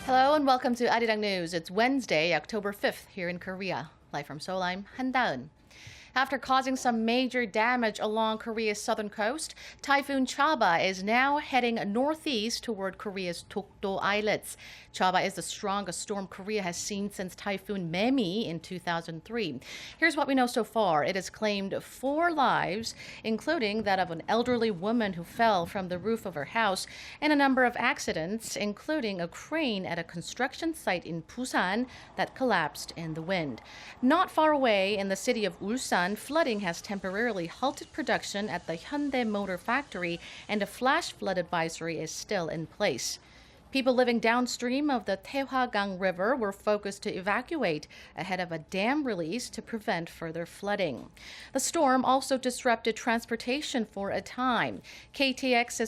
Hello and welcome to Arirang News. It's Wednesday, October 5th here in Korea. Live from Seoul, I'm Han Daeun. After causing some major damage along Korea's southern coast, Typhoon Chaba is now heading northeast toward Korea's Dokdo Islets. Chaba is the strongest storm Korea has seen since Typhoon Memi in 2003. Here's what we know so far. It has claimed 4 lives, including that of an elderly woman who fell from the roof of her house, and a number of accidents, including a crane at a construction site in Busan that collapsed in the wind. Not far away in the city of Ulsan, flooding has temporarily halted production at the Hyundai Motor Factory, and a flash flood advisory is still in place. People living downstream of the Taehwagang River were focused to evacuate ahead of a dam release to prevent further flooding. The storm also disrupted transportation for a time. KTX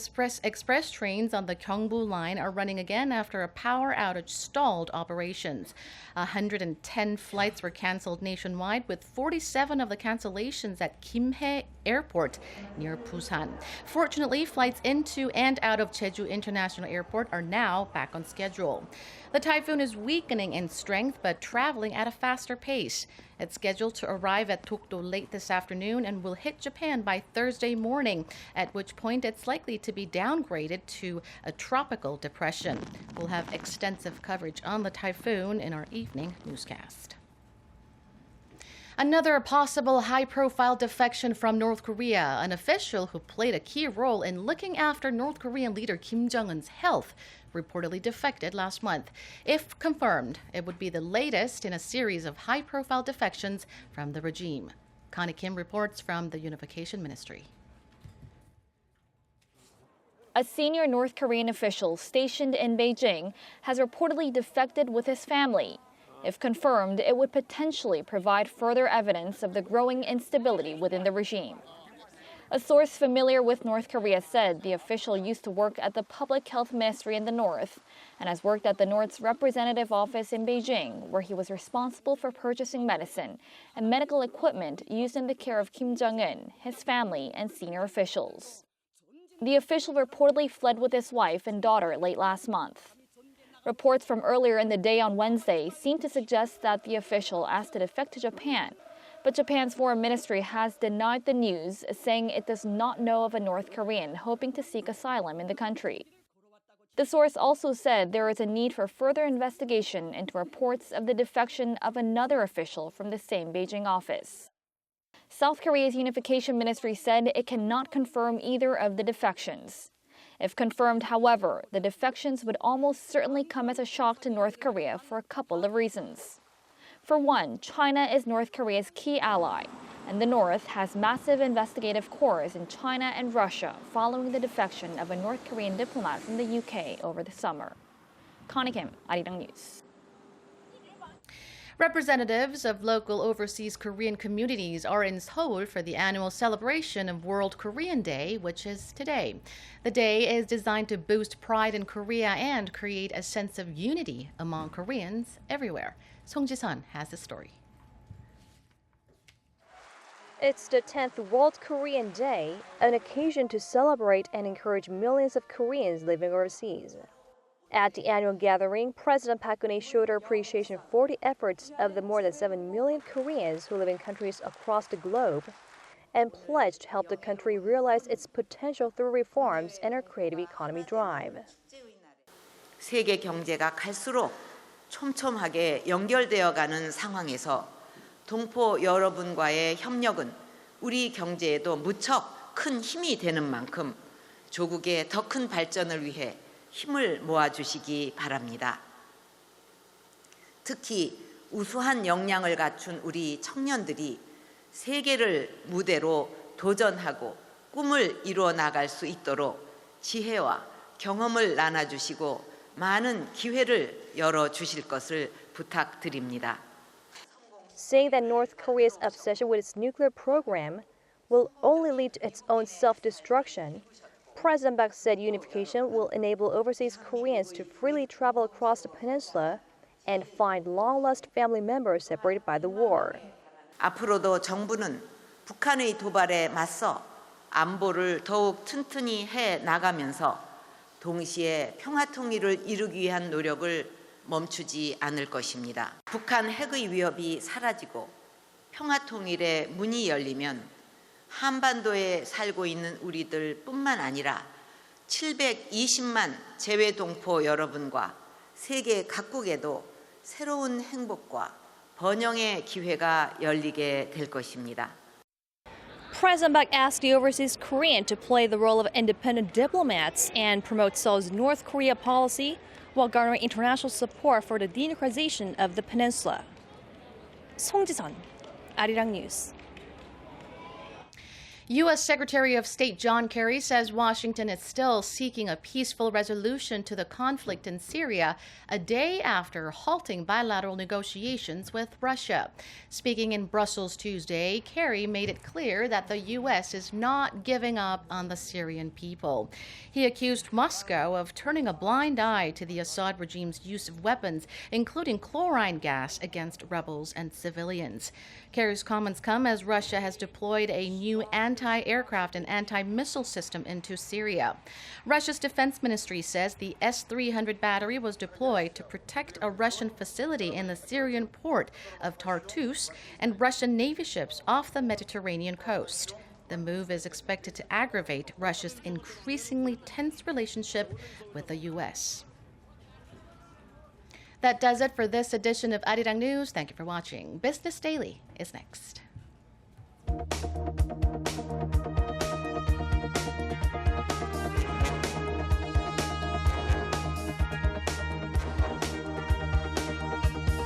express trains on the Gyeongbu line are running again after a power outage stalled operations. 110 flights were canceled nationwide, with 47 of the cancellations at Kimhae Airport near Busan. Fortunately, flights into and out of Jeju International Airport are now back on schedule. The typhoon is weakening in strength but traveling at a faster pace. It's scheduled to arrive at Dokdo late this afternoon and will hit Japan by Thursday morning, at which point it's likely to be downgraded to a tropical depression. We'll have extensive coverage on the typhoon in our evening newscast. Another possible high-profile defection from North Korea. An official who played a key role in looking after North Korean leader Kim Jong-un's health reportedly defected last month. If confirmed, it would be the latest in a series of high-profile defections from the regime. Connie Kim reports from the Unification Ministry. A senior North Korean official stationed in Beijing has reportedly defected with his family. If confirmed, it would potentially provide further evidence of the growing instability within the regime. A source familiar with North Korea said the official used to work at the Public Health Ministry in the north and has worked at the North's representative office in Beijing, where he was responsible for purchasing medicine and medical equipment used in the care of Kim Jong-un, his family, and senior officials. The official reportedly fled with his wife and daughter late last month. Reports from earlier in the day on Wednesday seem to suggest that the official asked to defect to Japan, but Japan's foreign ministry has denied the news, saying it does not know of a North Korean hoping to seek asylum in the country. The source also said there is a need for further investigation into reports of the defection of another official from the same Beijing office. South Korea's Unification Ministry said it cannot confirm either of the defections. If confirmed, however, the defections would almost certainly come as a shock to North Korea for a couple of reasons. For one, China is North Korea's key ally, and the North has massive investigative corps in China and Russia following the defection of a North Korean diplomat from the UK over the summer. Connie Kim, Arirang News. Representatives of local overseas Korean communities are in Seoul for the annual celebration of World Korean Day, which is today. The day is designed to boost pride in Korea and create a sense of unity among Koreans everywhere. Song Ji-sun has the story. It's the 10th World Korean Day, an occasion to celebrate and encourage millions of Koreans living overseas. At the annual gathering, President Park Geun-hye showed her appreciation for the efforts of the more than 7 million Koreans who live in countries across the globe and pledged to help the country realize its potential through reforms and our creative economy drive. 세계 경제가 갈수록 촘촘하게 연결되어 가는 상황에서 동포 여러분과의 협력은 우리 경제에도 무척 큰 힘이 되는 만큼 조국의 더 큰 발전을 위해 힘을 모아주시기 바랍니다. 특히 우수한 역량을 갖춘 우리 청년들이 세계를 무대로 도전하고 꿈을 이루어 나갈 수 있도록 지혜와 경험을 나눠주시고 많은 기회를 열어주실 것을 부탁드립니다. Saying that North Korea's obsession with its nuclear program will only lead to its own self-destruction, President Park said unification will enable overseas Koreans to freely travel across the peninsula and find long-lost family members separated by the war. 앞으로도 정부는 북한의 도발에 맞서 안보를 더욱 튼튼히 해 나가면서 동시에 평화 통일을 이루기 위한 노력을 멈추지 않을 것입니다. 북한 핵의 위협이 사라지고 평화통일의 문이 열리면 한반도에 살고 있는 우리들뿐만 아니라 720만 재외동포 여러분과 세계 각국에도 새로운 행복과 번영의 기회가 열리게 될 것입니다. President Park asked the overseas Korean to play the role of independent diplomats and promote Seoul's North Korea policy while garnering international support for the denuclearization of the peninsula. 송지선, Arirang News. U.S. Secretary of State John Kerry says Washington is still seeking a peaceful resolution to the conflict in Syria a day after halting bilateral negotiations with Russia. Speaking in Brussels Tuesday, Kerry made it clear that the U.S. is not giving up on the Syrian people. He accused Moscow of turning a blind eye to the Assad regime's use of weapons, including chlorine gas, against rebels and civilians. Kerry's comments come as Russia has deployed a new anti-aircraft and anti-missile system into Syria. Russia's defense ministry says the S-300 battery was deployed to protect a Russian facility in the Syrian port of Tartus and Russian Navy ships off the Mediterranean coast. The move is expected to aggravate Russia's increasingly tense relationship with the U.S. That does it for this edition of Arirang News. Thank you for watching. Business Daily is next.